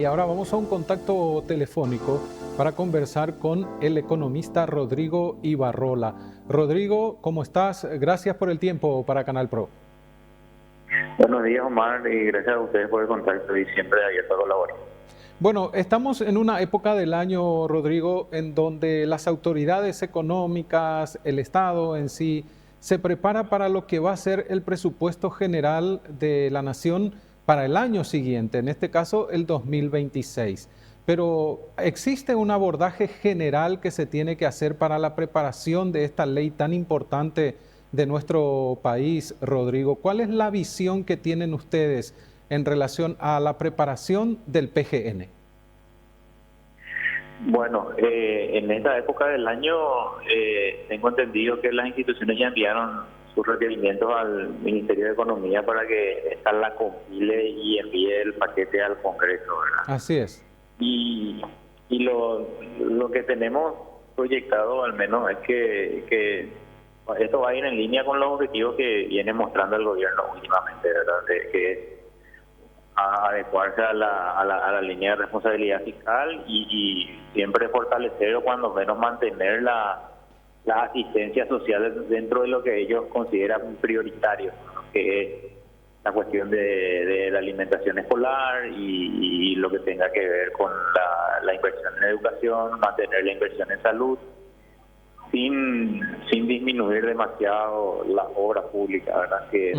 Y ahora vamos a un contacto telefónico para conversar con el economista Rodrigo Ibarrola. Rodrigo, ¿cómo estás? Gracias por el tiempo para Canal Pro. Buenos días, Omar, y gracias a ustedes por el contacto y siempre abierto a colaborar. Bueno, estamos en una época del año, Rodrigo, en donde las autoridades económicas, el Estado en sí, se prepara para lo que va a ser el presupuesto general de la nación para el año siguiente, en este caso el 2026. Pero ¿existe un abordaje general que se tiene que hacer para la preparación de esta ley tan importante de nuestro país, Rodrigo? ¿Cuál es la visión que tienen ustedes en relación a la preparación del PGN? Bueno, en esta época del año tengo entendido que las instituciones ya enviaron sus requerimientos al Ministerio de Economía para que esta la compile y envíe el paquete al Congreso, ¿verdad? Así es. Y, y lo que tenemos proyectado al menos es que esto va a ir en línea con los objetivos que viene mostrando el gobierno últimamente, ¿verdad? Que es adecuarse a la línea de responsabilidad fiscal y siempre fortalecer o cuando menos mantener la asistencia social dentro de lo que ellos consideran prioritario, ¿no? Que es la cuestión de la alimentación escolar y lo que tenga que ver con la inversión en educación, mantener la inversión en salud, sin disminuir demasiado la obra pública, ¿verdad? Que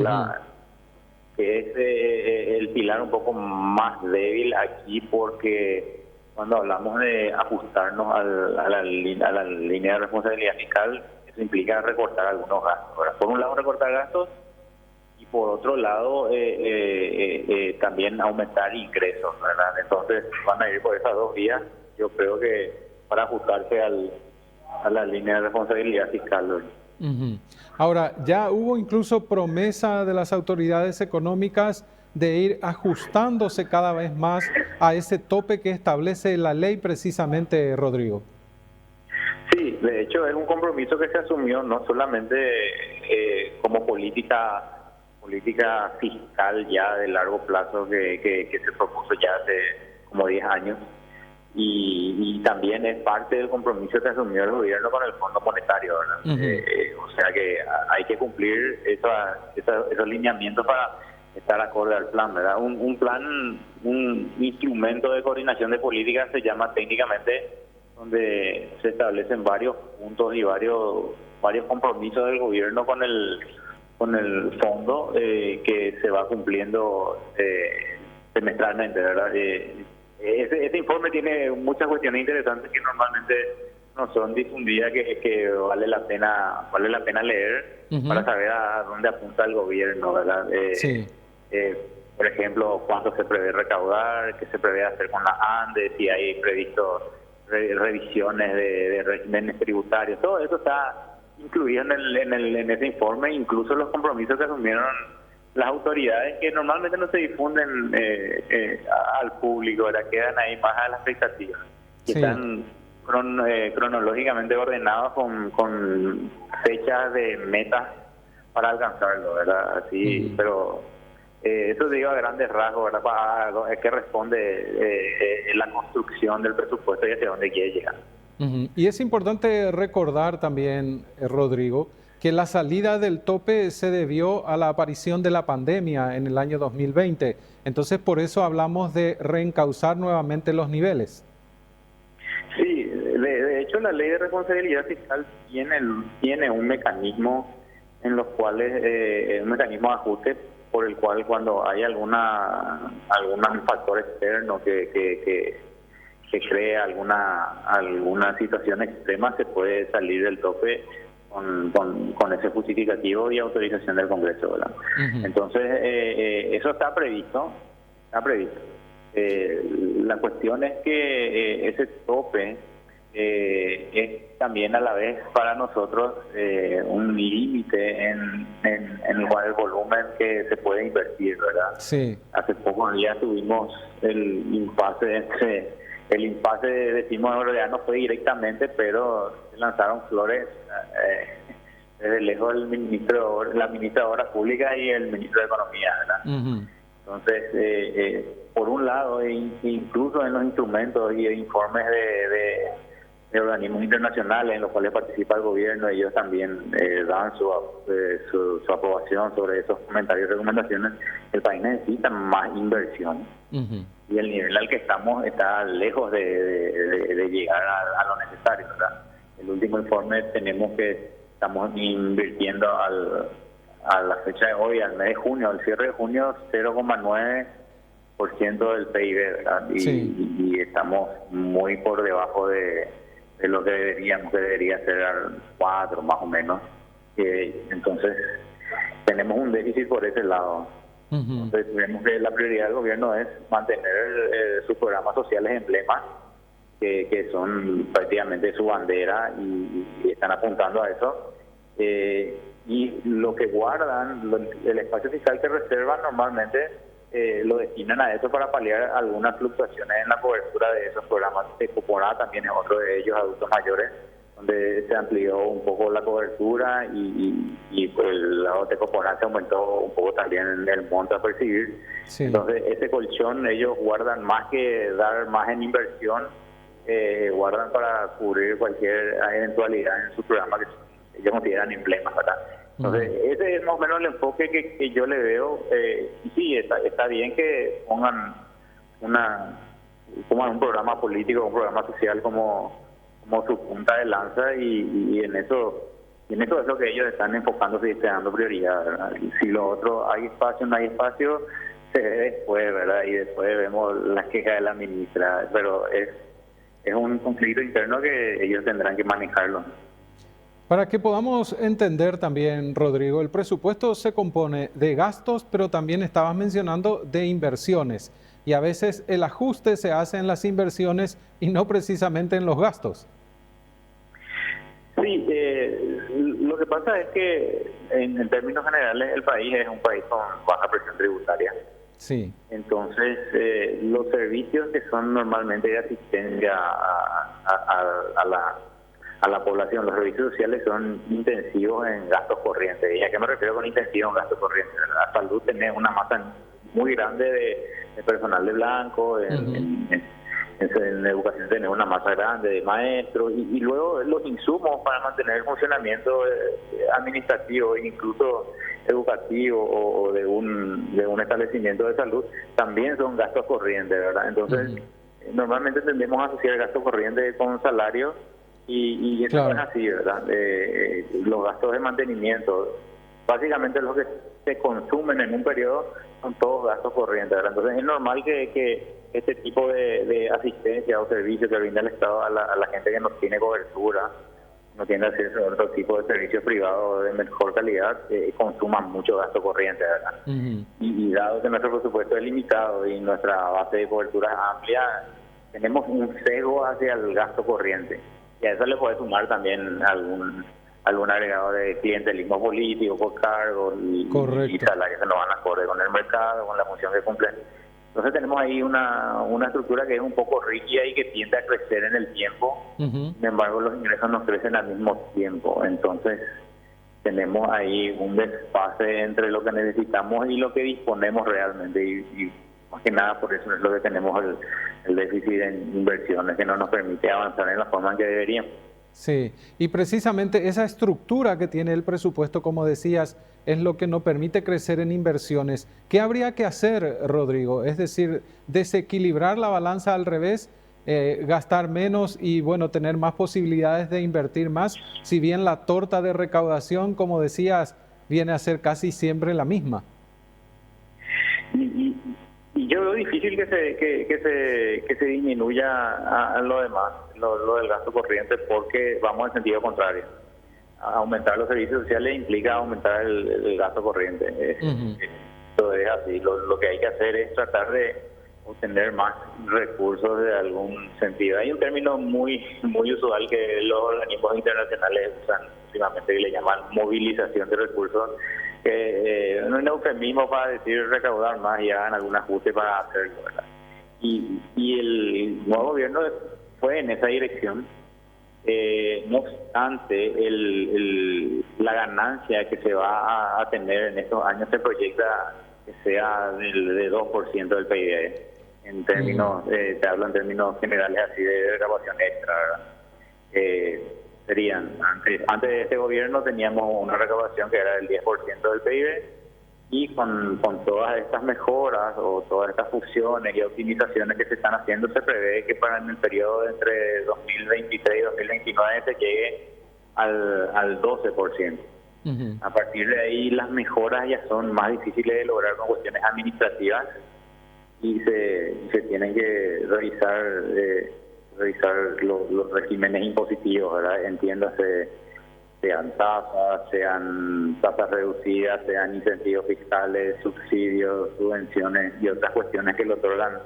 es el pilar un poco más débil aquí, porque cuando hablamos de ajustarnos a la línea de responsabilidad fiscal, eso implica recortar algunos gastos, ¿verdad? Por un lado recortar gastos y por otro lado también aumentar ingresos, ¿verdad? Entonces van a ir por esas dos vías, yo creo que para ajustarse a la línea de responsabilidad fiscal, ¿verdad? Ahora, ya hubo incluso promesa de las autoridades económicas de ir ajustándose cada vez más a ese tope que establece la ley precisamente, Rodrigo. Sí, de hecho es un compromiso que se asumió no solamente como política fiscal ya de largo plazo que se propuso ya hace como 10 años, y también es parte del compromiso que asumió el gobierno con el Fondo Monetario, ¿verdad? O sea que hay que cumplir esos lineamientos para estar acorde al plan, ¿verdad? Un plan, un instrumento de coordinación de políticas se llama técnicamente, donde se establecen varios puntos y varios compromisos del gobierno con el fondo que se va cumpliendo semestralmente, ¿verdad? Este informe tiene muchas cuestiones interesantes que normalmente no son difundidas, que vale la pena leer para saber a dónde apunta el gobierno, ¿verdad? Sí. Por ejemplo, cuánto se prevé recaudar, qué se prevé hacer con la ANDE, si hay previsto revisiones de regímenes tributarios, todo eso está incluido en ese informe, incluso los compromisos que asumieron las autoridades, que normalmente no se difunden al público, ¿verdad? Quedan ahí más a la expectativa, que están cronológicamente ordenados con fechas de metas para alcanzarlo, ¿verdad? Así, pero eso digo a grandes rasgos, ¿verdad? Es que responde la construcción del presupuesto y hacia dónde quiere llegar. Y es importante recordar también, Rodrigo, que la salida del tope se debió a la aparición de la pandemia en el año 2020. Entonces, por eso hablamos de reencauzar nuevamente los niveles. Sí, de hecho la ley de responsabilidad fiscal tiene un mecanismo en los cuales, un mecanismo de ajuste por el cual cuando hay algún factor externo que crea alguna situación extrema, se puede salir del tope con ese justificativo y autorización del Congreso, ¿verdad? Entonces, eso está previsto. La cuestión es que ese tope es también a la vez para nosotros un límite en el volumen que se puede invertir, ¿verdad? Sí. Hace pocos días tuvimos el impasse, decimos en realidad no fue directamente, pero se lanzaron flores desde lejos la ministra de Obras Públicas y el ministro de Economía, ¿verdad? Entonces, por un lado, incluso en los instrumentos y informes de organismos internacionales en los cuales participa el gobierno, ellos también dan su aprobación sobre esos comentarios y recomendaciones. El país necesita más inversión. Y el nivel al que estamos está lejos de llegar a lo necesario, ¿verdad? El último informe tenemos que estamos invirtiendo a la fecha de hoy, al mes de junio, al cierre de junio, 0,9% del PIB, ¿verdad? Y estamos muy por debajo de lo que debería ser al 4 más o menos. Entonces, tenemos un déficit por ese lado. Entonces, vemos que la prioridad del gobierno es mantener sus programas sociales emblema, que son prácticamente su bandera y están apuntando a eso. Y lo que guardan, el espacio fiscal que reservan normalmente lo destinan a eso para paliar algunas fluctuaciones en la cobertura de esos programas. Tecoporá también es otro de ellos, adultos mayores, donde se amplió un poco la cobertura y por el lado de Tecoporá se aumentó un poco también el monto a percibir. Sí. Entonces ese colchón ellos guardan más que dar más en inversión, guardan para cubrir cualquier eventualidad en su programa que ellos consideran emblemas, ¿verdad? Entonces, ese es más o menos el enfoque que yo le veo. Y sí, está bien que pongan un programa político, un programa social como su punta de lanza y en eso es lo que ellos están enfocándose y están dando prioridad, ¿verdad? Y si lo otro, hay espacio, no hay espacio, se ve después, ¿verdad? Y después vemos las quejas de la ministra, pero es un conflicto interno que ellos tendrán que manejarlo. Para que podamos entender también, Rodrigo, el presupuesto se compone de gastos, pero también estabas mencionando de inversiones. Y a veces el ajuste se hace en las inversiones y no precisamente en los gastos. Sí, lo que pasa es que en términos generales el país es un país con baja presión tributaria. Sí. Entonces, los servicios que son normalmente de asistencia a la población, los servicios sociales son intensivos en gastos corrientes. ¿Y a qué me refiero con intensivo en gastos corrientes? La salud tiene una masa muy grande de personal de blanco, en educación tiene una masa grande de maestros, y luego los insumos para mantener el funcionamiento administrativo e incluso educativo o de un establecimiento de salud también son gastos corrientes, ¿verdad? Entonces, normalmente tendemos a asociar gasto corriente con salario. Y eso no es así, ¿verdad? Los gastos de mantenimiento, básicamente los que se consumen en un periodo son todos gastos corrientes, ¿verdad? Entonces es normal que este tipo de asistencia o servicio que brinda el Estado a la gente que no tiene cobertura, no tiene acceso a otro tipo de servicios privados de mejor calidad, consuman mucho gasto corriente, ¿verdad? Y dado que nuestro presupuesto es limitado y nuestra base de cobertura es amplia, tenemos un sesgo hacia el gasto corriente. Y a eso le puede sumar también algún agregado de clientelismo político por cargo y salarios que no van acorde con el mercado, con la función que cumplen. Entonces tenemos ahí una estructura que es un poco rígida y que tiende a crecer en el tiempo. Sin embargo, los ingresos no crecen al mismo tiempo. Entonces tenemos ahí un desfase entre lo que necesitamos y lo que disponemos realmente. Y más que nada por eso es lo que tenemos el déficit en inversiones que no nos permite avanzar en la forma en que deberíamos. Sí, y precisamente esa estructura que tiene el presupuesto, como decías, es lo que no permite crecer en inversiones. ¿Qué habría que hacer, Rodrigo? Es decir, desequilibrar la balanza al revés, gastar menos y, bueno, tener más posibilidades de invertir más, si bien la torta de recaudación, como decías, viene a ser casi siempre la misma. Y yo veo difícil que se disminuya a lo demás, lo del gasto corriente, porque vamos en sentido contrario. Aumentar los servicios sociales implica aumentar el gasto corriente. Eso es así. Lo que hay que hacer es tratar de obtener más recursos de algún sentido. Hay un término muy usual que los organismos internacionales usan últimamente, que le llaman movilización de recursos, que es un eufemismo para decir recaudar más y hagan algún ajuste para hacerlo, ¿verdad? Y el nuevo gobierno fue en esa dirección. No obstante, la ganancia que se va a tener en estos años se proyecta que sea de 2% del PIB. en términos, te hablo en términos generales así de recaudación extra, ¿verdad? Serían, antes de este gobierno teníamos una recaudación que era del 10% del PIB, y con todas estas mejoras o todas estas fusiones y optimizaciones que se están haciendo, se prevé que para el periodo entre 2023 y 2029 se llegue al 12%. A partir de ahí las mejoras ya son más difíciles de lograr con cuestiones administrativas, y se tienen que revisar los regímenes impositivos, ¿verdad? Entiéndase, sean tasas reducidas, sean incentivos fiscales, subsidios, subvenciones y otras cuestiones que le otorgan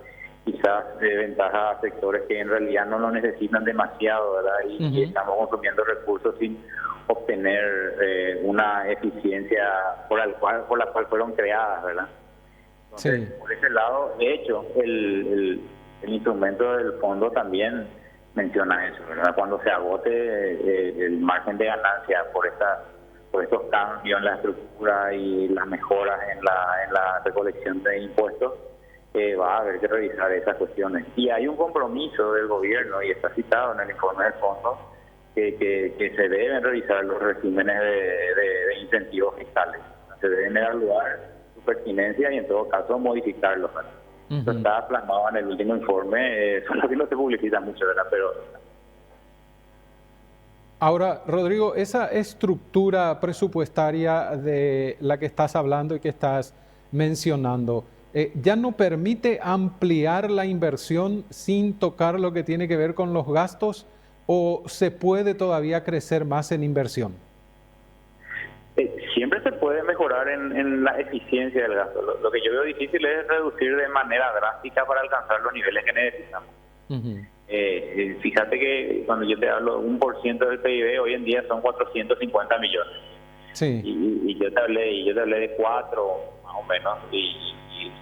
quizás de ventaja a sectores que en realidad no lo necesitan demasiado, ¿verdad? Y estamos consumiendo recursos sin obtener una eficiencia por la cual fueron creadas, ¿verdad? Entonces, por ese lado, de hecho, el instrumento del fondo también menciona eso, ¿verdad? Cuando se agote el margen de ganancia por estos cambios en la estructura y las mejoras en la recolección de impuestos, va a haber que revisar esas cuestiones. Y hay un compromiso del gobierno, y está citado en el informe del fondo, que se deben revisar los regímenes de incentivos fiscales. Se deben evaluar su pertinencia y en todo caso modificarlos, ¿verdad? Eso está plasmado en el último informe, solo que no se publicita mucho, ¿verdad? Pero ahora, Rodrigo, esa estructura presupuestaria de la que estás hablando y que estás mencionando, ¿ya no permite ampliar la inversión sin tocar lo que tiene que ver con los gastos, o se puede todavía crecer más en inversión? Siempre se puede mejorar en la eficiencia del gasto. Lo que yo veo difícil es reducir de manera drástica para alcanzar los niveles que necesitamos. Fíjate que cuando yo te hablo de 1% del PIB, hoy en día son 450 millones. Sí. Y yo te hablé de 4 más o menos, y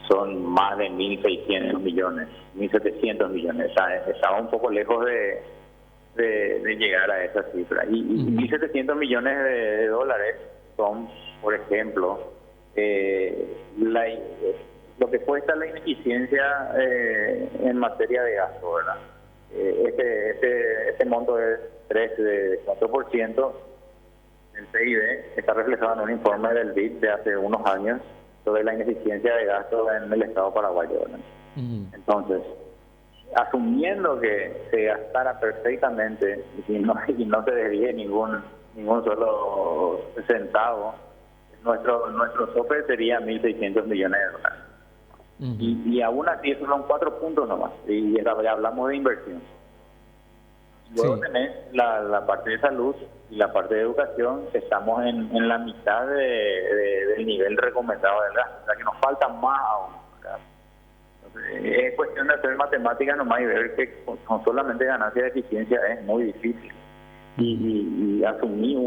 son más de 1.600 millones, 1.700 millones. Estaba un poco lejos de llegar a esa cifra. Y 1.700 millones de dólares son, por ejemplo, lo que cuesta la ineficiencia en materia de gasto, ¿verdad? Este monto de 4% del PIB está reflejado en un informe del BID de hace unos años sobre la ineficiencia de gasto en el Estado paraguayo, ¿verdad? Entonces, asumiendo que se gastara perfectamente y no se desvíe ningún solo centavo, nuestro tope sería 1.600 millones de dólares. Y aún así, esos son 4 puntos nomás, y ya hablamos de inversión. Luego tenés la parte de salud y la parte de educación, que estamos en la mitad del nivel recomendado del gasto, o sea que nos falta más aún, ¿verdad? Entonces, es cuestión de hacer matemáticas nomás y ver que con solamente ganancia de eficiencia es muy difícil. Y asumí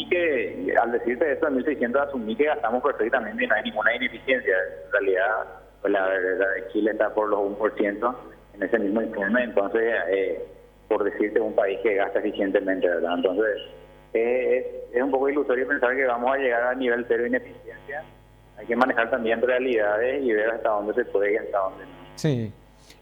que, al decirte esto de 1.600, asumí que gastamos perfectamente y no hay ninguna ineficiencia. En realidad, pues la verdad, Chile está por los 1% en ese mismo informe, entonces, por decirte, un país que gasta eficientemente, ¿verdad? Entonces, es un poco ilusorio pensar que vamos a llegar a nivel cero de ineficiencia. Hay que manejar también realidades y ver hasta dónde se puede y hasta dónde no. Sí.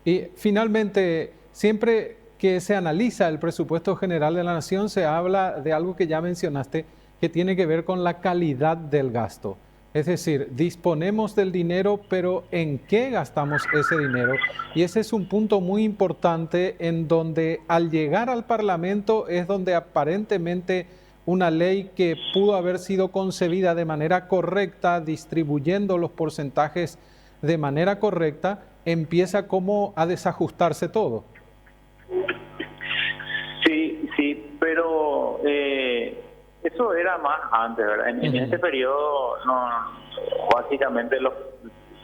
Y finalmente, siempre que se analiza el presupuesto general de la Nación, se habla de algo que ya mencionaste, que tiene que ver con la calidad del gasto. Es decir, disponemos del dinero, pero ¿en qué gastamos ese dinero? Y ese es un punto muy importante, en donde al llegar al Parlamento es donde aparentemente una ley que pudo haber sido concebida de manera correcta, distribuyendo los porcentajes de manera correcta, empieza como a desajustarse todo. Sí, pero eso era más antes, ¿verdad? En este periodo, básicamente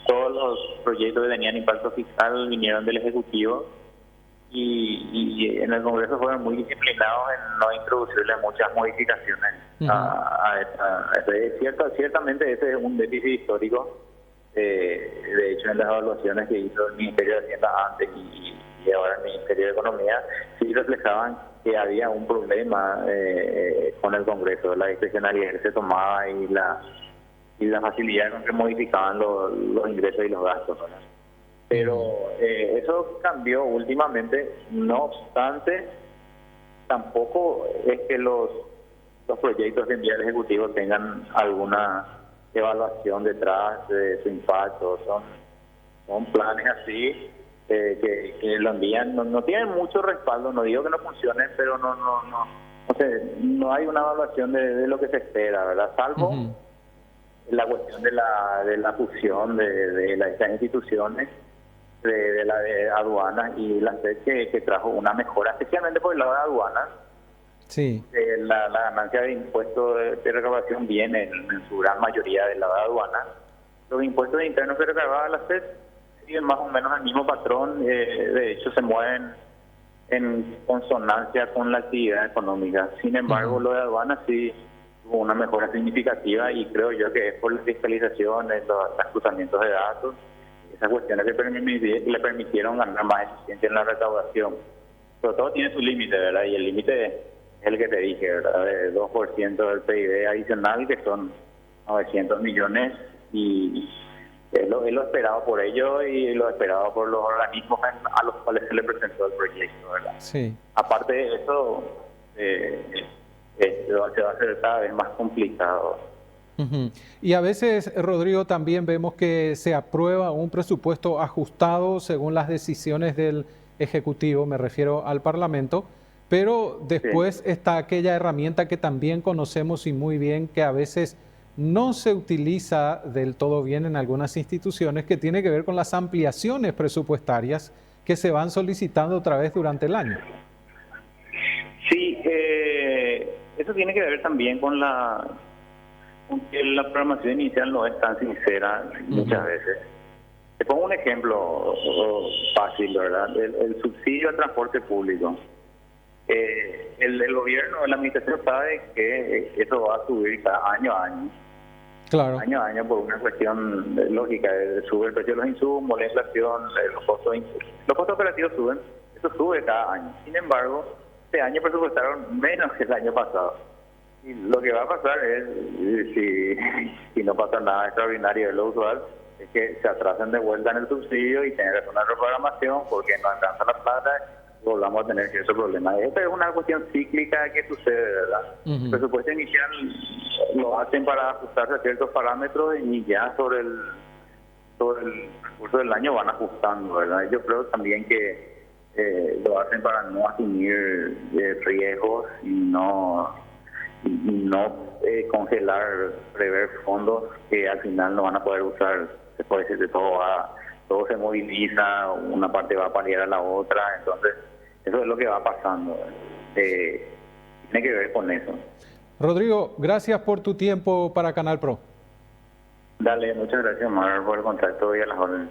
todos los proyectos que tenían impacto fiscal vinieron del Ejecutivo, y en el Congreso fueron muy disciplinados en no introducirle muchas modificaciones a ciertamente ese es un déficit histórico. De hecho, en las evaluaciones que hizo el Ministerio de Hacienda antes y ahora el Ministerio de Economía, sí reflejaban que había un problema con el Congreso, la discrecionalidad que se tomaba y y la facilidad con que modificaban los ingresos y los gastos, ¿verdad? Pero eso cambió últimamente. No obstante, tampoco es que los proyectos que envía el Ejecutivo tengan alguna evaluación detrás de su impacto. Son planes así que lo envían, no tienen mucho respaldo. No digo que no funcionen, pero no hay una evaluación de lo que se espera, ¿verdad? Salvo la cuestión de la fusión de estas instituciones, de la de aduanas y la SED, que trajo una mejora, especialmente por el lado de aduanas. Sí. La ganancia de impuestos de recaudación viene en su gran mayoría del lado de aduanas. Los impuestos internos que recaudaba la SED siguen más o menos el mismo patrón, de hecho se mueven en consonancia con la actividad económica. Sin embargo, lo de aduanas sí hubo una mejora significativa, y creo yo que es por la fiscalización, los cruzamientos de datos, esas cuestiones que le permitieron ganar más eficiencia en la recaudación. Pero todo tiene su límite, ¿verdad? Y el límite es el que te dije, ¿verdad? De 2% del PIB adicional, que son 900 millones, y es lo esperado por ellos y lo esperado por los organismos a los cuales se le presentó el proyecto, ¿verdad? Sí. Aparte de eso, se va a hacer cada vez más complicado. Y a veces, Rodrigo, también vemos que se aprueba un presupuesto ajustado según las decisiones del Ejecutivo, me refiero al Parlamento, pero después está aquella herramienta que también conocemos y muy bien, que a veces no se utiliza del todo bien en algunas instituciones, que tiene que ver con las ampliaciones presupuestarias que se van solicitando otra vez durante el año. Sí, eso tiene que ver también con que la programación inicial no es tan sincera muchas veces. Te pongo un ejemplo fácil, ¿verdad? El subsidio al transporte público. El gobierno, la administración sabe que eso va a subir cada año a año. Claro. Año a año, por una cuestión lógica, sube el precio de los insumos, la inflación, los costos operativos suben, eso sube cada año. Sin embargo, este año presupuestaron menos que el año pasado. Y lo que va a pasar es, si no pasa nada extraordinario de lo usual, es que se atrasen de vuelta en el subsidio y tener una reprogramación porque no alcanza la plata y volvamos a tener ciertos problemas. Esta es una cuestión cíclica que sucede, ¿verdad? El presupuesto inicial lo hacen para ajustarse a ciertos parámetros y ya sobre el curso del año van ajustando, ¿verdad? Yo creo también que lo hacen para no asumir riesgos y no congelar, prever fondos que al final no van a poder usar. Se puede decir que todo se moviliza, una parte va a paliar a la otra, entonces eso es lo que va pasando. Tiene que ver con eso. Rodrigo, gracias por tu tiempo para Canal Pro. Dale, muchas gracias, Mar, por el contacto y a las órdenes.